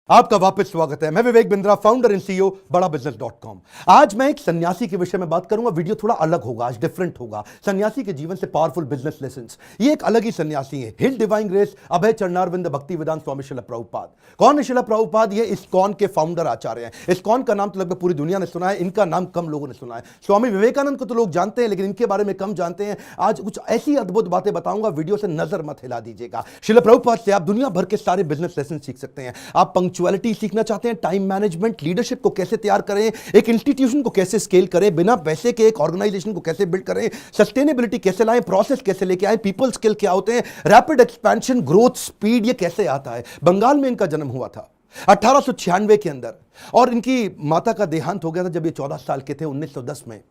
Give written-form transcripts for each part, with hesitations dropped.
आपका वापस स्वागत है। मैं Vivek Bindra, founder and CEO बड़ा बिजनेस.com। आज मैं एक सन्यासी के विषय में बात करूंगा। वीडियो थोड़ा अलग होगा, आज डिफरेंट होगा। सन्यासी के जीवन से पावरफुल बिजनेस लेसन्स। ये एक अलग ही सन्यासी है। हिल डिवाइन ग्रेस अभय चरणारविंद भक्ति वेदांत स्वामी श्रील प्रभुपाद। कौन है श्रील प्रभुपाद? ये इस्कॉन के फाउंडर आचार्य हैं। इस्कॉन का नाम तो लगभग पूरी दुनिया ने सुना है, इनका नाम कम लोगों ने सुना है। स्वामी विवेकानंद को तो लोग जानते हैं, लेकिन इनके बारे में कम जानते हैं। आज कुछ ऐसी अद्भुत बातें बताऊंगा, वीडियो से नजर मत हिला दीजिएगा। श्रील प्रभुपाद से आप दुनिया भर के सारे बिजनेस लेसन सीख सकते हैं। आप पंक्चुअलिटी सीखना चाहते हैं, टाइम मैनेजमेंट, लीडरशिप को कैसे तैयार करें, एक इंस्टीट्यूशन को कैसे स्केल करें, बिना पैसे के एक ऑर्गेनाइजेशन को कैसे बिल्ड करें, सस्टेनेबिलिटी कैसे लाएं, प्रोसेस कैसे लेके आए, पीपल स्किल क्या होते हैं, रैपिड एक्सपेंशन, ग्रोथ, स्पीड, ये कैसे आता है। बंगाल में इनका जन्म हुआ था 1896 के अंदर, और इनकी माता का देहांत हो गया था जब ये 14 साल के थे, 1910 में।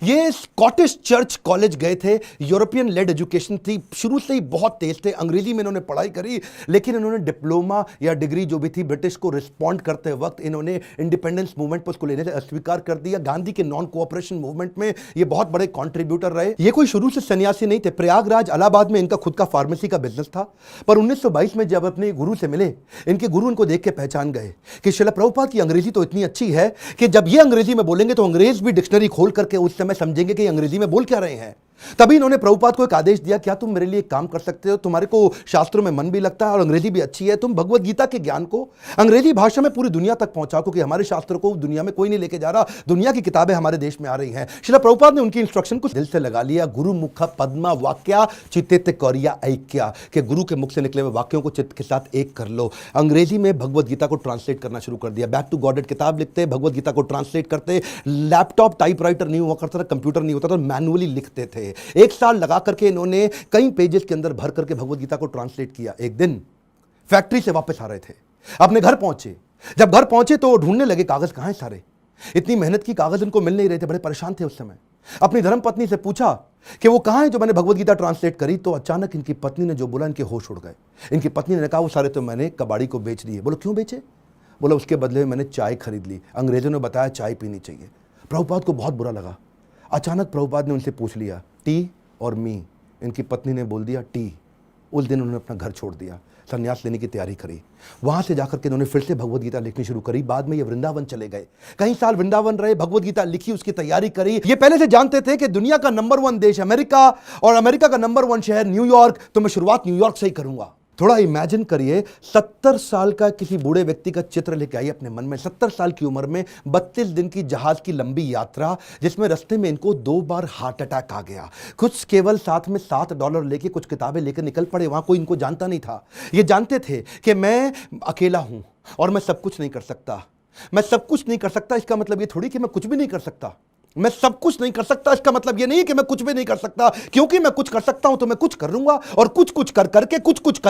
ये स्कॉटिश चर्च कॉलेज गए थे। यूरोपियन लेड एजुकेशन थी, शुरू से ही बहुत तेज थे। अंग्रेजी में इन्होंने पढ़ाई करी, लेकिन इन्होंने डिप्लोमा या डिग्री जो भी थी ब्रिटिश को रिस्पॉन्ड करते वक्त इन्होंने इंडिपेंडेंस मूवमेंट पर उसको लेने से अस्वीकार कर दिया। गांधी के नॉन कोऑपरेशन मूवमेंट में ये बहुत बड़े कॉन्ट्रीब्यूटर रहे। ये कोई शुरू से सन्यासी नहीं थे। प्रयागराज इलाहाबाद में इनका खुद का फार्मेसी का बिजनेस था, पर 1922 में जब अपने गुरु से मिले, इनके गुरु इनको देख के पहचान गए कि श्रील प्रभुपाद की अंग्रेजी तो इतनी अच्छी है कि जब ये अंग्रेजी में बोलेंगे तो अंग्रेज भी डिक्शनरी खोल करके उस समय समझेंगे कि अंग्रेजी में बोल क्या रहे हैं। तभी इन्होंने प्रभुपाद को एक आदेश दिया, क्या तुम मेरे लिए एक काम कर सकते हो? तुम्हारे को शास्त्रों में मन भी लगता है और अंग्रेजी भी अच्छी है, तुम भगवत गीता के ज्ञान को अंग्रेजी भाषा में पूरी दुनिया तक पहुंचाओ, क्योंकि हमारे शास्त्रों को दुनिया में कोई नहीं लेके जा रहा। दुनिया की किताबें हमारे देश में आ रही हैं। श्रील प्रभुपाद ने उनकी इंस्ट्रक्शन को दिल से लगा लिया। गुरु मुख पद्मा वाक्या चित्ते कौरिया ऐक्या, के गुरु के मुख से निकले हुए वाक्यों को चित्त के साथ एक कर लो। अंग्रेजी में भगवत गीता को ट्रांसलेट करना शुरू कर दिया। बैक टू गॉडेड किताब लिखते, भगवत गीता को ट्रांसलेट करते। लैपटॉप टाइपराइटर नहीं हुआ करता था, कंप्यूटर नहीं होता था, मैनुअली लिखते थे। एक साल लगा करके इन्होंने कई पेजेस के अंदर भर करके भगवत गीता को ट्रांसलेट किया। एक दिन फैक्ट्री से वापस आ रहे थे, अपने घर पहुंचे। जब घर पहुंचे तो ढूंढने लगे कागज कहां हैं सारे। इतनी मेहनत की, कागज इनको मिल नहीं रहे थे, बड़े परेशान थे उस समय। अपनी धर्मपत्नी से पूछा कि वो कहां है जो मैंने भगवत गीता ट्रांसलेट करी। तो अचानक इनकी पत्नी ने जो बोला, इनके होश उड़ गए। इनकी पत्नी ने कहा वो सारे तो मैंने कबाड़ी को बेच दिए। बोलो क्यों बेचे? बोला उसके बदले में मैंने चाय खरीद ली, अंग्रेजों ने बताया चाय पीनी चाहिए। प्रभुपाद को बहुत बुरा लगा। अचानक प्रभुपाद ने उनसे पूछ लिया टी और मी। इनकी पत्नी ने बोल दिया टी। उस दिन उन्होंने अपना घर छोड़ दिया, संन्यास लेने की तैयारी करी। वहां से जाकर के उन्होंने फिर से भगवत गीता लिखनी शुरू करी। बाद में ये वृंदावन चले गए, कई साल वृंदावन रहे, भगवत गीता लिखी, उसकी तैयारी करी। ये पहले से जानते थे कि दुनिया का नंबर 1 देश अमेरिका और अमेरिका का नंबर 1 शहर न्यूयॉर्क, तो मैं शुरुआत न्यूयॉर्क से ही करूंगा। थोड़ा इमेजिन करिए, 70 साल का किसी बूढ़े व्यक्ति का चित्र लेके आइए अपने मन में। 70 साल की उम्र में 32 दिन की जहाज की लंबी यात्रा, जिसमें रास्ते में इनको 2 बार हार्ट अटैक आ गया। कुछ केवल साथ में $7 लेके कुछ किताबें लेकर निकल पड़े। वहां कोई इनको जानता नहीं था। ये जानते थे कि मैं अकेला हूं और मैं सब कुछ नहीं कर सकता। मैं सब कुछ नहीं कर सकता, इसका मतलब ये थोड़ी कि मैं कुछ भी नहीं कर सकता। मैं सब कुछ नहीं कर सकता, इसका मतलब यह नहीं कि मैं कुछ भी नहीं कर सकता, क्योंकि मैं कुछ कर सकता हूं तो मैं कुछ कर लूंगा, और कुछ कुछ कर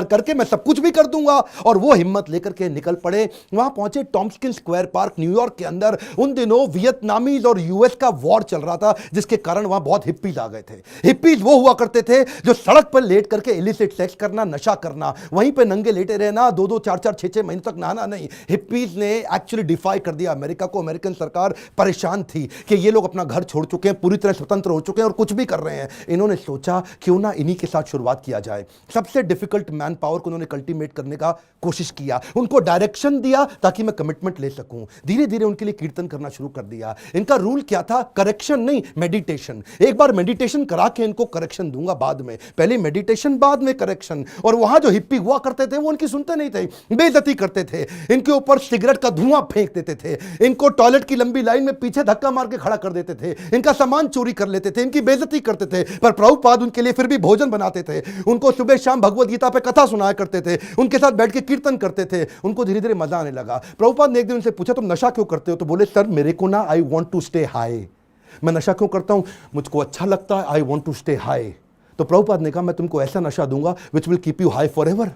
करके मैं सब कुछ भी कर दूंगा। और वो हिम्मत लेकर के निकल पड़े। वहां पहुंचे टॉम्स्किन स्क्वायर पार्क न्यूयॉर्क के अंदर। उन दिनों वियतनामीज और यूएस का वॉर चल रहा था, जिसके कारण वहां बहुत हिप्पीज आ गए थे। हिप्पीज वो हुआ करते थे जो सड़क पर लेट करके इलिसिट सेक्स करना, नशा करना, वहीं पर नंगे लेटे रहना, 2-2, 4-4, 6-6 महीने तक नहाना नहीं। हिप्पीज ने एक्चुअली डिफाई कर दिया अमेरिका को। अमेरिकन सरकार परेशान थी कि ये लोग अपना घर छोड़ चुके हैं, पूरी तरह स्वतंत्र हो चुके हैं और कुछ भी कर रहे हैं। इन्होंने सोचा क्यों ना इन्हीं के साथ शुरुआत किया जाए। सबसे डिफिकल्ट मैन पावर को उन्होंने कल्टीवेट करने का कोशिश किया, उनको डायरेक्शन दिया ताकि मैं कमिटमेंट ले सकूं। धीरे धीरे उनके लिए कीर्तन करना शुरू कर दिया। इनका रूल क्या था? करेक्शन नहीं, मेडिटेशन। एक बार मेडिटेशन करा के इनको करेक्शन दूंगा बाद में, पहले मेडिटेशन बाद में करेक्शन। और वहां जो हिप्पी हुआ करते थे वो उनकी सुनते नहीं थे, बेइज्जती करते थे, इनके ऊपर सिगरेट का धुआं फेंक देते थे, इनको टॉयलेट की लंबी लाइन में पीछे धक्का मार के खड़ा कर देते थे, इनका सामान चोरी कर लेते थे, इनकी बेइज्जती करते थे। पर प्रभुपाद उनके लिए फिर भी भोजन बनाते थे, उनको सुबह शाम भगवत गीता पे कथा सुनाया करते थे, उनके साथ बैठ के कीर्तन करते थे। उनको धीरे धीरे मजा आने लगा। प्रभुपाद ने एक दिन उनसे पूछा तुम नशा क्यों करते हो? तो बोले सर मेरे को ना I want to stay high. मैं नशा क्यों करता हूं? मुझको अच्छा लगता है, I want to stay high. तो प्रभुपाद ने कहा मैं तुमको ऐसा नशा दूंगा which will keep you high forever.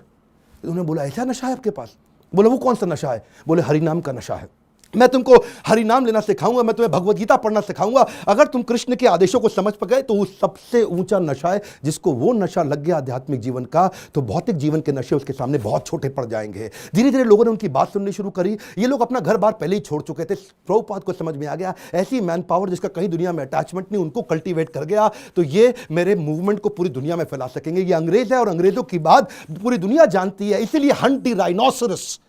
उन्होंने बोला ऐसा नशा है आपके पास? बोले वो कौन सा नशा है? बोले हरिनाम का नशा है। मैं तुमको हरि नाम लेना सिखाऊंगा, मैं तुम्हें भगवत गीता पढ़ना सिखाऊंगा। अगर तुम कृष्ण के आदेशों को समझ पा गए तो वो सबसे ऊंचा नशा है। जिसको वो नशा लग गया आध्यात्मिक जीवन का, तो भौतिक जीवन के नशे उसके सामने बहुत छोटे पड़ जाएंगे। धीरे धीरे लोगों ने उनकी बात सुननी शुरू करी। ये लोग अपना घर बार पहले ही छोड़ चुके थे। प्रभुपाद को समझ में आ गया ऐसी मैन पावर जिसका कहीं दुनिया में अटैचमेंट नहीं, उनको कल्टीवेट कर गया तो ये मेरे मूवमेंट को पूरी दुनिया में फैला सकेंगे। ये अंग्रेज है और अंग्रेजों की बात पूरी दुनिया जानती है, इसीलिए हंट द राइनोसरस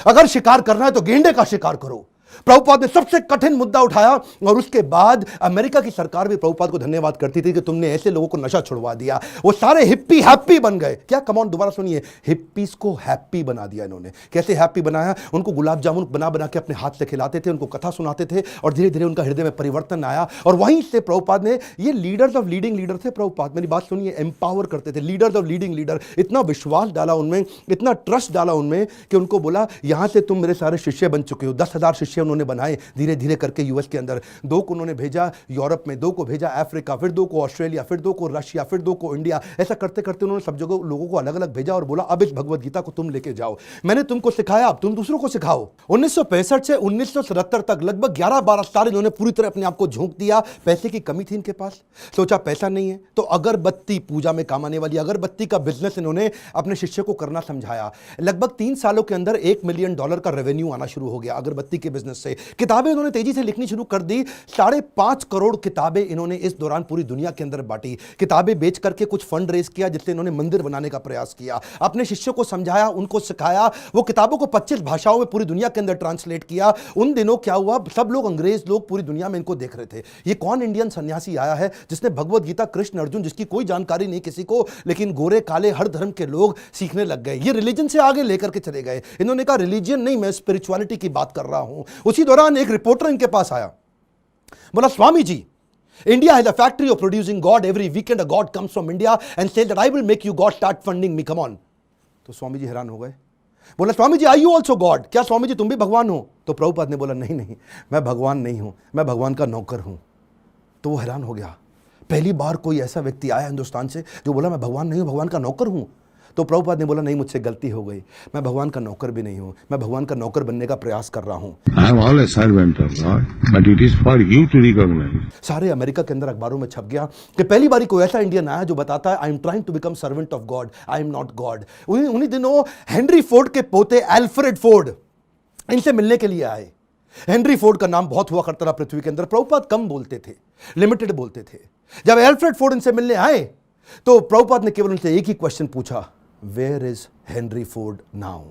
अगर शिकार करना है तो गेंडे का शिकार करो। प्रभुपाद ने सबसे कठिन मुद्दा उठाया और उसके बाद अमेरिका की सरकार भी प्रभुपाद को धन्यवाद करती थी कि तुमने ऐसे लोगों को नशा छुड़वा दिया। वो सारे हिप्पी हैप्पी बन गए। क्या कमांड, दोबारा सुनिए, हिप्पीज को हैप्पी बना दिया इन्होंने। कैसे हैप्पी बनाया? उनको गुलाब जामुन बना बना के अपने हाथ से खिलाते थे, उनको कथा सुनाते थे और धीरे धीरे उनका हृदय में परिवर्तन आया। और वहीं से प्रभुपाद ने, ये लीडर्स ऑफ लीडिंग लीडर थे प्रभुपाद, मेरी बात सुनिए, एम्पावर करते थे, लीडर्स ऑफ लीडिंग लीडर। इतना विश्वास डाला उनमें, इतना ट्रस्ट डाला उनमें कि उनको बोला यहां से तुम मेरे सारे शिष्य बन चुके हो। 10,000 शिष्य उन्होंने बनाए धीरे धीरे करके यूएस के अंदर। 2 को उन्होंने भेजा यूरोप में, 2 को भेजा अफ्रीका, फिर 2 को ऑस्ट्रेलिया, फिर 2 को रशिया, फिर 2 को इंडिया। ऐसा करते करते उन्होंने सब जगह लोगों को अलग अलग भेजा और बोला अब इस भगवत गीता को तुम लेके जाओ। मैंने तुमको सिखाया, अब तुम दूसरों को सिखाओ। 1965 से 1977 तक लगभग 11-12 साल इन्होंने पूरी तरह अपने आप को झोंक दिया। पैसे की कमी थी इनके पास, सोचा पैसा नहीं है तो अगरबत्ती, पूजा में काम आने वाली अगरबत्ती का बिजनेस इन्होंने अपने शिष्य को करना समझाया। लगभग 3 सालों के अंदर $1 मिलियन का रेवेन्यू आना शुरू हो गया अगरबत्ती के बिजनेस से। किताबें इन्होंने तेजी से लिखनी शुरू कर दी। 5.5 करोड़ किताबें इन्होंने इस दौरान पूरी दुनिया के अंदर बांटी। किताबें बेच करके कुछ फंड रेज किया जिससे इन्होंने मंदिर बनाने का प्रयास किया। अपने शिष्यों को समझाया, उनको सिखाया। वो किताबों को 25 भाषाओं में पूरी दुनिया के अंदर ट्रांसलेट किया। उन दिनों क्या हुआ, सब लोग, अंग्रेज लोग पूरी दुनिया में इनको देख रहे थे। ये कौन इंडियन सन्यासी आया है जिसने भगवत गीता, कृष्ण अर्जुन, जिसकी कोई जानकारी नहीं किसी को, लेकिन गोरे काले हर धर्म के लोग सीखने लग गए। ये रिलीजन से आगे लेकर के चले गए। इन्होंने कहा रिलीजन नहीं, मैं स्पिरिचुअलिटी की बात कर रहा हूं। उसी दौरान एक रिपोर्टर इनके पास आया, बोला Swami ji, India has a factory of producing God. Every weekend a God comes from India and says that I will make you God, start funding me, come on. तो स्वामी जी हैरान हो गए। बोला Swami ji, are you also God? क्या स्वामी जी तुम भी भगवान हो? तो प्रभुपाद ने बोला नहीं नहीं, मैं भगवान नहीं हूं, मैं भगवान का नौकर हूं। तो वो हैरान हो गया। पहली बार कोई ऐसा व्यक्ति आया हिंदुस्तान से जो बोला मैं भगवान नहीं हूं, भगवान का नौकर हूं। तो प्रभुपाद ने बोला नहीं, मुझसे गलती हो गई, मैं भगवान का नौकर भी नहीं हूं, मैं भगवान का नौकर बनने का प्रयास कर रहा हूं। I am all a servant of God, but it is for you to recognize. सारे अमेरिका के अंदर अखबारों में छप गया कि पहली बारी कोई ऐसा इंडियन आया जो बताता है I am trying to become servant of God, I am not God. उन्हीं दिनों हेनरी फोर्ड के पोते एल्फ्रेड फोर्ड इनसे मिलने के लिए आए। हेनरी फोर्ड का नाम बहुत हुआ करता था पृथ्वी के अंदर। प्रभुपाद कम बोलते थे, लिमिटेड बोलते थे। जब एल्फ्रेड फोर्ड इनसे मिलने आए तो प्रभुपाद ने केवल उनसे एक ही क्वेश्चन पूछा, where is Henry Ford now?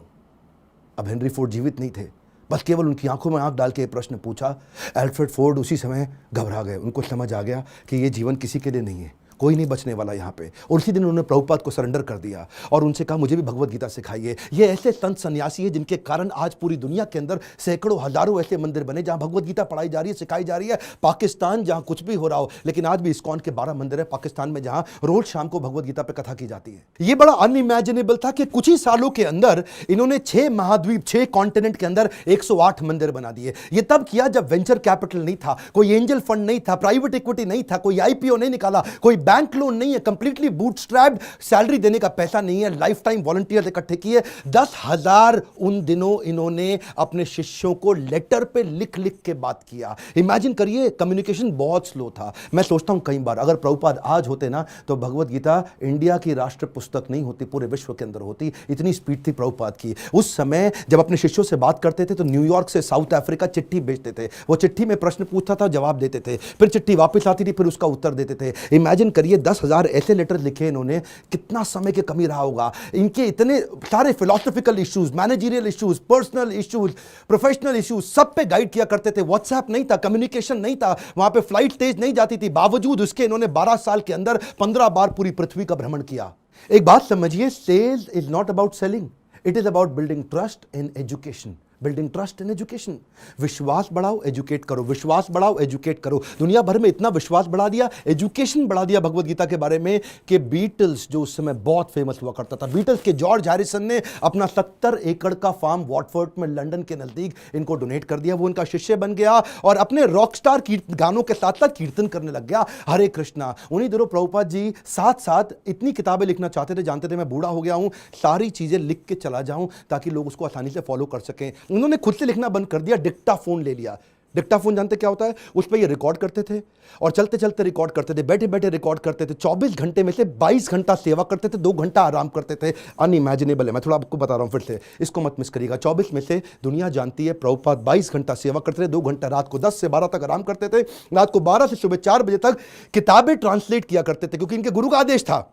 अब हेनरी फोर्ड जीवित नहीं थे, बस केवल उनकी आंखों में आंख डाल के प्रश्न पूछा। एल्फ्रेड फोर्ड उसी समय घबरा गए। उनको समझ आ गया कि ये जीवन किसी के लिए नहीं है, कोई नहीं बचने वाला यहाँ पे। और उसी दिन उन्होंने प्रभुपाद को सरेंडर कर दिया और उनसे कहा मुझे भी भगवत गीता सिखाइए। ये ऐसे संत सन्यासी है जिनके कारण आज पूरी दुनिया के अंदर सैकड़ों हजारों ऐसे मंदिर बने जहां भगवत गीता पढ़ाई जा रही है, सिखाई जा रही है। पाकिस्तान जहां कुछ भी हो रहा हो, लेकिन आज भी इस्कॉन के 12 मंदिर है पाकिस्तान में जहां रोज शाम को भगवत गीता पे कथा की जाती है। ये बड़ा अनइमेजिनेबल था कि कुछ ही सालों के अंदर इन्होंने 6 महाद्वीप, 6 कॉन्टिनेंट के अंदर 108 मंदिर बना दिए। ये तब किया जब वेंचर कैपिटल नहीं था, कोई एंजल फंड नहीं था, प्राइवेट इक्विटी नहीं था, कोई आईपीओ नहीं निकाला, कोई बैंक लोन नहीं है, कंप्लीटली बूटस्ट्रैप्ड, सैलरी देने का पैसा नहीं है, लाइफ टाइम वॉलंटियर्स इकट्ठे किए। 10,000 उन दिनों इन्होंने अपने शिष्यों को लेटर पे लिख लिख के बात किया। इमेजिन करिए, कम्युनिकेशन बहुत स्लो था। मैं सोचता हूं कई बार अगर प्रभुपाद आज होते ना तो भगवत गीता इंडिया की राष्ट्र पुस्तक नहीं होती, पूरे विश्व के अंदर होती। इतनी स्पीड थी प्रभुपाद की। उस समय जब अपने शिष्यों से बात करते थे तो न्यूयॉर्क से साउथ अफ्रीका चिट्ठी भेजते थे। वो चिट्ठी में प्रश्न पूछता था, जवाब देते थे, फिर चिट्ठी वापस आती थी, फिर उसका उत्तर देते थे। इमेजिन करिए 10,000 ऐसे लेटर लिखे इन्होंने, कितना समय की कमी रहा होगा। इनके इतने सारे philosophical issues, managerial issues, personal issues, professional issues, सब पे गाइड किया करते थे। व्हाट्सएप नहीं था, कम्युनिकेशन नहीं था, वहां पे फ्लाइट तेज नहीं जाती थी। बावजूद उसके इन्होंने 12 साल के अंदर 15 बार पूरी पृथ्वी का भ्रमण किया। एक बात समझिए, sales is not about selling, it is about building trust in education. Building trust in education. विश्वास बढ़ाओ, एजुकेट करो, विश्वास बढ़ाओ, एजुकेट करो। दुनिया भर में इतना विश्वास बढ़ा दिया, एजुकेशन बढ़ा दिया भगवत गीता के बारे में कि बीटल्स, जो उस समय बहुत फेमस हुआ करता था, बीटल्स के जॉर्ज हैरिसन ने अपना 70 एकड़ का फार्म वॉटफोर्ड में लंदन के नजदीक इनको डोनेट कर दिया। वो इनका शिष्य बन गया और अपने रॉकस्टार गानों के साथ साथ कीर्तन करने लग गया, हरे कृष्णा। उन्हीं दिनों प्रभुपाद जी साथ साथ इतनी किताबें लिखना चाहते थे, जानते थे मैं बूढ़ा हो गया हूं, सारी चीजें लिख के चला जाऊं ताकि लोग उसको आसानी से फॉलो कर सकें। उन्होंने खुद से लिखना बंद कर दिया, डिक्टाफोन ले लिया। डिक्टाफोन जानते क्या होता है? उस पर ये रिकॉर्ड करते थे और चलते चलते रिकॉर्ड करते थे, बैठे बैठे रिकॉर्ड करते थे। 24 घंटे में से 22 घंटा सेवा करते थे, 2 घंटा आराम करते थे। अनइमेजिनेबल है, मैं थोड़ा आपको बता रहा हूं फिर से, इसको मत मिस करिएगा। 24 में से दुनिया जानती है प्रभुपाद 22 घंटा सेवा करते थे, 2 घंटा रात को 10 से 12 तक आराम करते थे, रात को 12 से सुबह 4 बजे तक किताबें ट्रांसलेट किया करते थे, क्योंकि इनके गुरु का आदेश था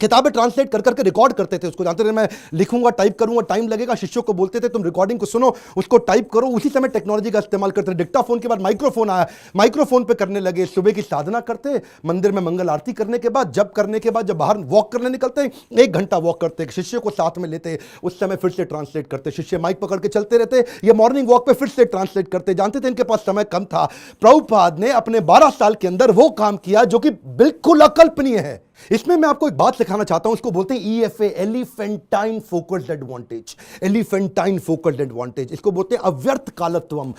किताबें ट्रांसलेट कर करके रिकॉर्ड करते थे उसको, जानते थे मैं लिखूंगा टाइप करूंगा टाइम लगेगा, शिष्यों को बोलते थे तुम रिकॉर्डिंग को सुनो उसको टाइप करो। उसी समय टेक्नोलॉजी का इस्तेमाल करते थे। डिक्टाफोन के बाद माइक्रोफोन आया, माइक्रोफोन पे करने लगे। सुबह की साधना करते, मंदिर में मंगल आरती करने के बाद, जब करने के बाद जब बाहर वॉक करने निकलते 1 घंटा वॉक करते, शिष्य को साथ में लेते, उस समय फिर से ट्रांसलेट करते, शिष्य माइक पकड़ के चलते रहते, ये मॉर्निंग वॉक पे फिर से ट्रांसलेट करते। जानते थे इनके पास समय कम था। प्रभुपाद ने अपने 12 साल के अंदर वो काम किया जो कि बिल्कुल अकल्पनीय है। इसमें मैं आपको एक बात सिखाना चाहता हूं, उसको बोलते हैं EFA, elephantine focused advantage. Elephantine focused advantage, इसको बोलते हैं अव्यर्थ कालत्वम।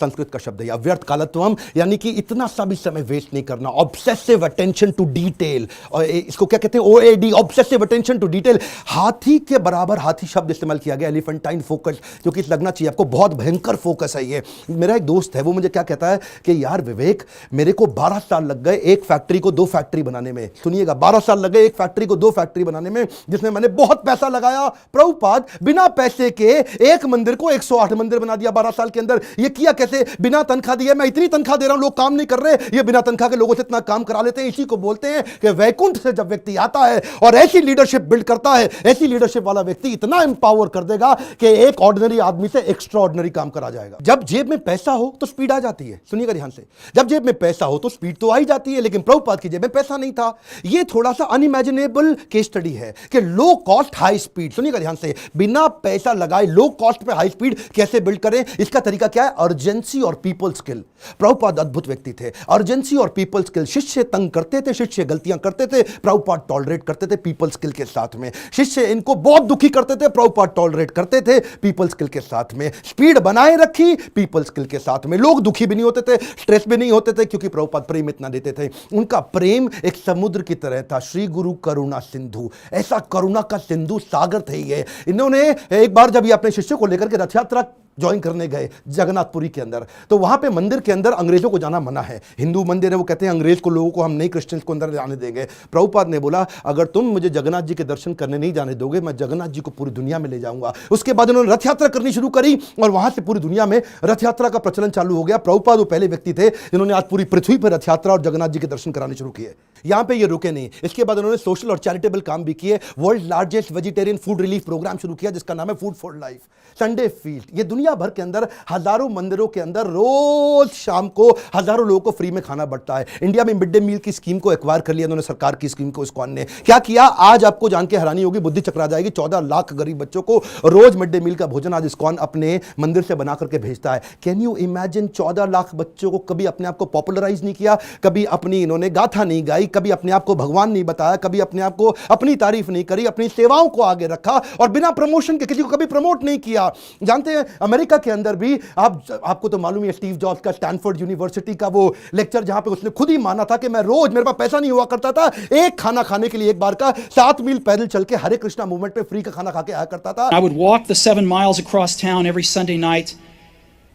संस्कृत का शब्द है अव्यर्थ कालत्वम, यानी कि इतना सा भी समय वेस्ट नहीं करना। ऑब्सेसिव अटेंशन टू डिटेल, और इसको क्या कहते हैं OAD, obsessive attention to detail. हाथी के बराबर हाथी शब्द इस्तेमाल किया गया, एलिफेंटाइन फोकस, जो कि लगना चाहिए आपको बहुत भयंकर फोकस है ये। मेरा एक दोस्त है, वो मुझे क्या कहता है कि यार विवेक, मेरे को 12 साल लग गए एक फैक्ट्री को 2 फैक्ट्री बनाने में। सुनिएगा, 12 साल लगे एक फैक्ट्री को 2 फैक्ट्री बनाने में, जिसमें मैंने बहुत पैसा लगाया। प्रभुपाद बिना पैसे के एक मंदिर को 108 मंदिर बना दिया 12 साल के अंदर। ये किया कैसे? बिना तनख्वाह दिए। मैं इतनी तनख्वाह दे रहा हूं, लोग काम नहीं कर रहे, ये बिना तनख्वाह के लोगों से इतना काम करा लेते हैं। इसी को बोलते हैं कि वैकुंठ से जब व्यक्ति आता है और ऐसी लीडरशिप बिल्ड करता है, ऐसी लीडरशिप वाला व्यक्ति इतना एम्पावर कर देगा कि एक ऑर्डिनरी आदमी से एक्स्ट्रा ऑर्डिनरी काम करा जाएगा। जब जेब में पैसा हो तो स्पीड आ जाती है। सुनिएगा ध्यान से, जब जेब में पैसा हो तो स्पीड तो आ ही जाती है, लेकिन प्रभुपाद की जेब में पैसा नहीं था। ये थोड़ा सा अनइमेजिनेबल केस स्टडी है कि लो कॉस्ट हाई स्पीड। सुनिएगा ध्यान से, बिना पैसा लगाए लो कॉस्ट पे हाई स्पीड कैसे बिल्ड करें? इसका तरीका क्या है? अर्जेंसी और पीपल स्किल। प्रभुपाद अद्भुत व्यक्ति थे। अर्जेंसी और पीपल स्किल, शिष्य तंग करते थे, शिष्य गलतियां करते थे, प्रभुपाद टॉलरेट करते थे पीपल स्किल के साथ में। शिष्य इनको बहुत दुखी करते थे, प्रभुपाद टॉलरेट करते थे पीपल स्किल के साथ में। स्पीड बनाए रखी पीपल स्किल के साथ में। लोग दुखी भी नहीं होते थे, स्ट्रेस भी नहीं होते थे, क्योंकि प्रभुपाद प्रेम इतना देते थे। उनका प्रेम एक समुद्र की तरह था। श्री गुरु करुणा सिंधु, ऐसा करुणा का सिंधु सागर थे ये। इन्होंने एक बार जब ये अपने शिष्य को लेकर के रथ यात्रा ज्वाइन करने गए जगन्नाथपुरी के अंदर, तो वहां पे मंदिर के अंदर अंग्रेजों को जाना मना है। हिंदू मंदिर है, वो कहते हैं अंग्रेज को, लोगों को हम नहीं क्रिश्चियंस को अंदर जाने देंगे। प्रभुपाद ने बोला अगर तुम मुझे जगन्नाथ जी के दर्शन करने नहीं जाने दोगे, मैं जगन्नाथ जी को पूरी दुनिया में ले जाऊंगा। उसके बाद उन्होंने रथ यात्रा करनी शुरू करी और वहां से पूरी दुनिया में रथ यात्रा का प्रचलन चालू हो गया। प्रभुपाद वो पहले व्यक्ति थे जिन्होंने आज पूरी पृथ्वी पर रथ यात्रा और जगन्नाथ जी के दर्शन कराने शुरू किए। यहां पे ये रुके नहीं, इसके बाद उन्होंने सोशल और चैरिटेबल काम भी किए। World largest vegetarian food relief programme शुरू किया जिसका नाम है food for life. Sunday feast, ये दुनिया भर के अंदर हजारों मंदिरों के अंदर रोज शाम को हजारों लोगों को फ्री में खाना बढ़ता है। इंडिया में मिड डे मील की स्कीम को एक्वायर कर लिया उन्होंने, सरकार की स्कीम को। इस्कॉन ने क्या किया, आज आपको जान के हैरानी होगी, बुद्धि चकरा जाएगी। 14 लाख गरीब बच्चों को रोज मिड डे मील का भोजन आज इस्कॉन अपने मंदिर से बना करके भेजता है। Can you imagine? 14 लाख बच्चों को कभी अपने आप को पॉपुलराइज नहीं किया, कभी अपनी इन्होंने गाथा नहीं गाई, कभी अपने आप को भगवान नहीं बताया, कभी अपने आप को अपनी तारीफ नहीं करी, अपनी सेवाओं को आगे रखा और बिना प्रमोशन के किसी को कभी प्रमोट नहीं किया। जानते हैं अमेरिका के अंदर भी आपको तो मालूम है स्टीव जॉब्स का स्टैनफोर्ड यूनिवर्सिटी का वो लेक्चर, जहां पे उसने खुद ही माना था कि मैं रोज, मेरे पास पैसा नहीं हुआ करता था, एक खाना खाने के लिए एक बार का 7 मील पैदल चल के हरे कृष्णा मूवमेंट पे फ्री का खाना खा के आया करता था। I would walk the 7 miles across town every Sunday night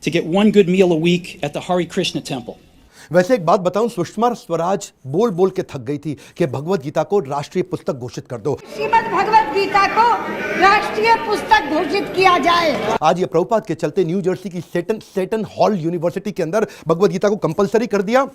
to get 1 good meal a week at the Hare Krishna temple. वैसे एक बात बताऊं, सुषमा स्वराज बोल बोल के थक गई थी कि भगवत गीता को राष्ट्रीय पुस्तक घोषित कर दो, श्रीमद् भगवत गीता को राष्ट्रीय पुस्तक घोषित किया जाए। आज ये प्रभुपाद के चलते न्यू जर्सी की सेटन हॉल यूनिवर्सिटी के अंदर भगवत गीता को कंपलसरी कर दिया।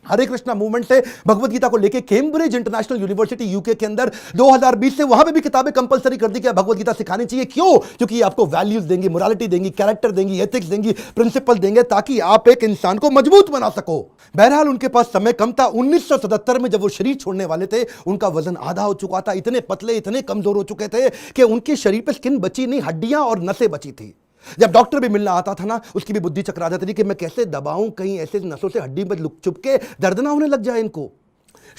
हरे कृष्णा मूवमेंट से भगवत गीता को लेके कैम्ब्रिज इंटरनेशनल यूनिवर्सिटी यूके के अंदर 2020 से वहां पे भी किताबें कंपलसरी कर दी कि भगवत गीता सिखानी चाहिए। क्यों? क्योंकि ये आपको वैल्यूज देंगी, मोरालिटी देंगी, कैरेक्टर देंगी, एथिक्स देंगी, प्रिंसिपल देंगे, ताकि आप एक इंसान को मजबूत बना सको। बहरहाल उनके पास समय कम था। 1977 में जब वो शरीर छोड़ने वाले थे, उनका वजन आधा हो चुका था। इतने पतले, इतने कमजोर हो चुके थे कि उनके शरीर पे स्किन बची नहीं, हड्डियां और नसें बची थी। जब डॉक्टर भी मिलना आता था ना, उसकी भी बुद्धि चकरा जाती थी कि मैं कैसे दबाऊं, कहीं ऐसे नसों से हड्डी में लुक चुप के दर्द ना होने लग जाए इनको।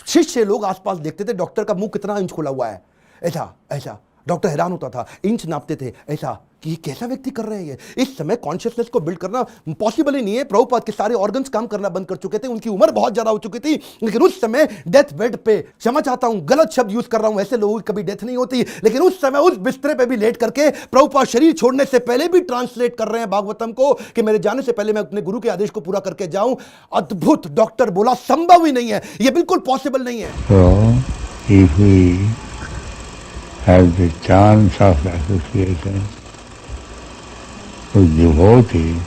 शिष्य लोग आसपास देखते थे डॉक्टर का मुंह कितना इंच खुला हुआ है, ऐसा ऐसा। डॉक्टर हैरान होता था, इंच नापते थे ऐसा कि ये कैसा व्यक्ति कर रहे हैं। ये इस समय कॉन्शियसनेस को बिल्ड करना पॉसिबल ही नहीं है। प्रभुपाद के सारे ऑर्गन्स काम करना बंद कर चुके थे, उनकी उम्र बहुत ज्यादा हो चुकी थी, लेकिन उस समय डेथ बेड पे, क्षमा चाहता हूं गलत शब्द यूज कर रहा हूं, ऐसे लोगों की कभी डेथ नहीं होती, लेकिन उस समय उस बिस्तरे पे भी लेट करके प्रभुपाद शरीर छोड़ने से पहले भी ट्रांसलेट कर रहे हैं भागवतम को कि मेरे जाने से पहले मैं अपने गुरु के आदेश को पूरा करके जाऊं। अद्भुत। डॉक्टर बोला संभव ही नहीं है, यह बिल्कुल पॉसिबल नहीं है। So, if we have the chance of association with devotees,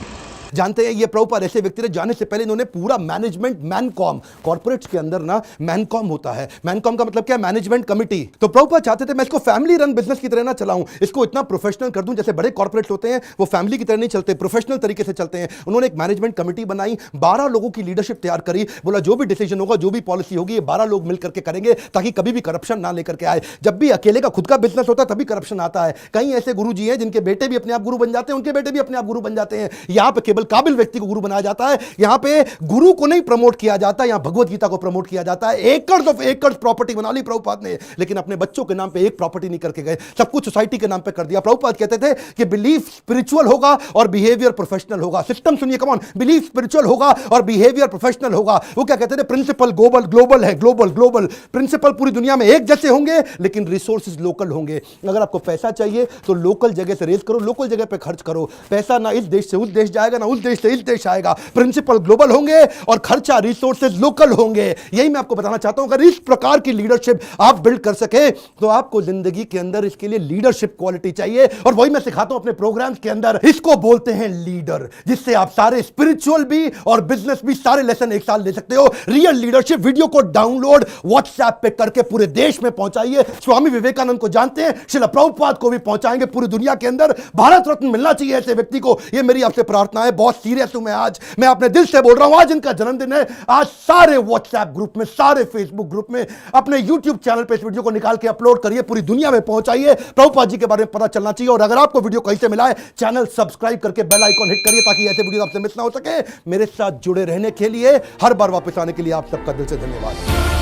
जानते हैं ये प्रभुपाद ऐसे व्यक्ति थे, जाने से पहले इन्होंने पूरा मैनेजमेंट मैनकॉम, कॉर्पोरेट्स के अंदर ना मैनकॉम होता है, मैनकॉम का मतलब क्या है, मैनेजमेंट कमिटी। तो प्रभुपाद चाहते थे मैं इसको फैमिली रन बिजनेस की तरह ना चलाऊं, इसको इतना प्रोफेशनल कर दूं, जैसे बड़े कॉर्पोरेट्स होते हैं वो फैमिली की तरह नहीं चलते, प्रोफेशनल तरीके से चलते हैं। उन्होंने एक मैनेजमेंट कमिटी बनाई, 12 लोगों की लीडरशिप तैयार करी, बोला जो भी डिसीजन होगा, जो भी पॉलिसी होगी, ये 12 लोग मिलकर के करेंगे ताकि कभी भी करप्शन ना लेकर के आए। जब भी अकेले का खुद का बिजनेस होता है तभी करप्शन आता है। कई ऐसे गुरु जी हैं जिनके बेटे भी अपने आप गुरु बन जाते हैं, उनके बेटे भी अपने आप गुरु बन जाते हैं। यहां पे केवल काबिल व्यक्ति को गुरु बनाया जाता है, यहां पे गुरु को नहीं प्रमोट किया जाता, यहां भगवत गीता को प्रमोट किया जाता है। एकर्स ऑफ एकर्स प्रॉपर्टी बना ली प्रभुपाद ने, लेकिन अपने बच्चों के नाम पे एक प्रॉपर्टी नहीं करके गए, सब कुछ सोसाइटी के नाम पे कर दिया। प्रभुपाद कहते थे कि बिलीफ स्पिरिचुअल होगा और बिहेवियर प्रोफेशनल होगा। सिस्टम सुनिए, कम ऑन, बिलीफ स्पिरिचुअल होगा और बिहेवियर प्रोफेशनल होगा। वो क्या कहते थे, प्रिंसिपल ग्लोबल ग्लोबल है, ग्लोबल ग्लोबल प्रिंसिपल पूरी दुनिया में एक जैसे होंगे, लेकिन रिसोर्सेज लोकल होंगे। अगर आपको पैसा चाहिए तो लोकल जगह से रेज करो, लोकल जगह पे खर्च करो। पैसा ना इस देश से उस देश जाएगा, ना उस देश से इस देश आएगा। प्रिंसिपल ग्लोबल होंगे और खर्चा रिसोर्सेज लोकल होंगे। यही मैं आपको बताना चाहता हूं, अगर इस प्रकार की लीडरशिप आप बिल्ड कर सके तो आपको जिंदगी के अंदर इसके लिए लीडरशिप क्वालिटी चाहिए, और वही मैं सिखाता हूं अपने प्रोग्राम्स के अंदर। इसको बोलते हैं लीडर, जिससे आप सारे स्पिरिचुअल भी और बिजनेस भी सारे लेसन एक साल ले सकते हो। रियल लीडरशिप वीडियो को डाउनलोड व्हाट्सएप पे करके पूरे देश में पहुंचाइए। स्वामी विवेकानंद को जानते हैं, श्रील प्रभुपाद को भी पहुंचाएंगे पूरी दुनिया के अंदर। भारत रत्न मिलना चाहिए ऐसे व्यक्ति को, ये मेरी आपसे प्रार्थना है। बहुत सीरियस हूं मैं आज, मैं अपने दिल से बोल रहा हूं। आज इनका जन्मदिन है, आज सारे व्हाट्सएप ग्रुप में, सारे फेसबुक ग्रुप में, अपने यूट्यूब चैनल पे इस वीडियो को निकाल के अपलोड करिए, पूरी दुनिया में पहुंचाइए। प्रभुपाद जी के बारे में पता चलना चाहिए। और अगर आपको वीडियो कहीं से मिला है, चैनल सब्सक्राइब करके बेल आइकॉन हिट करिए ताकि ऐसे वीडियो आपसे मिस ना हो सके। मेरे साथ जुड़े रहने के लिए, हर बार वापस आने के लिए आप सबका दिल से धन्यवाद।